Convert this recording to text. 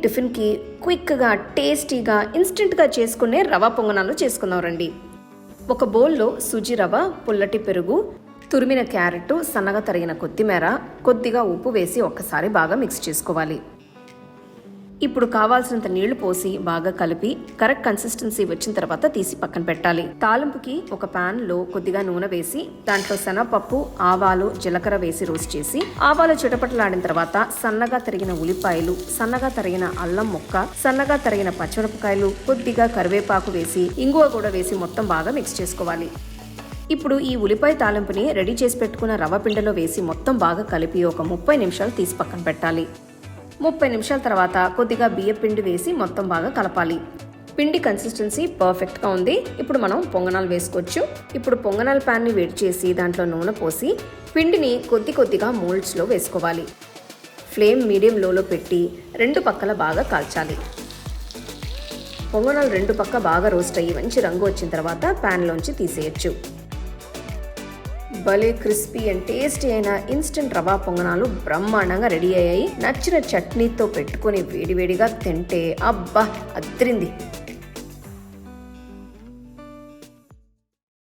టిఫిన్కి క్విక్గా టేస్టీగా ఇన్స్టెంట్గా చేసుకునే రవ పొంగనాలు చేసుకుందాం రండి. ఒక బౌల్లో సుజి రవ, పుల్లటి పెరుగు, తురిమిన క్యారెట్, సన్నగా తరిగిన కొత్తిమీర, కొద్దిగా ఉప్పు వేసి ఒక్కసారి బాగా మిక్స్ చేసుకోవాలి. ఇప్పుడు కావాల్సినంత నీళ్లు పోసి బాగా కలిపి కరెక్ట్ కన్సిస్టెన్సీ వచ్చిన తర్వాత తీసి పక్కన పెట్టాలి. తాలింపుకి ఒక పాన్ లో కొద్దిగా నూనె వేసి దాంట్లో శనగపప్పు, ఆవాలు, జీలకర్ర వేసి రోస్ట్ చేసి ఆవాలు చిటపటలాడిన తర్వాత సన్నగా తరిగిన ఉల్లిపాయలు, సన్నగా తరిగిన అల్లం ముక్క, సన్నగా తరిగిన పచ్చిమిరపకాయలు, కొద్దిగా కరివేపాకు వేసి ఇంగువ కూడా వేసి మొత్తం బాగా మిక్స్ చేసుకోవాలి. ఇప్పుడు ఈ ఉల్లిపాయ తాలింపుని రెడీ చేసి పెట్టుకున్న రవ్వ పిండిలో వేసి మొత్తం బాగా కలిపి ఒక 30 నిమిషాలు తీసి పక్కన పెట్టాలి. 30 నిమిషాల తర్వాత కొద్దిగా బియ్య పిండి వేసి మొత్తం బాగా కలపాలి. పిండి కన్సిస్టెన్సీ పర్ఫెక్ట్గా ఉంది. ఇప్పుడు మనం పొంగనాలు వేసుకోవచ్చు. ఇప్పుడు పొంగనాల ప్యాన్ని వేడి చేసి దాంట్లో నూనె పోసి పిండిని కొద్దిగా మోల్డ్స్లో వేసుకోవాలి. ఫ్లేమ్ మీడియం లోలో పెట్టి రెండు పక్కల బాగా కాల్చాలి. పొంగనాలు రెండు పక్క బాగా రోస్ట్ అయ్యి మంచి రంగు వచ్చిన తర్వాత ప్యాన్లోంచి తీసేయచ్చు. భలే క్రిస్పీ అండ్ టేస్టీ అయిన ఇన్స్టెంట్ రవా పొంగనాలు బ్రహ్మాండంగా రెడీ అయ్యాయి. నచ్చిన చట్నీతో పెట్టుకొని వేడివేడిగా తింటే అబ్బా అద్రింది.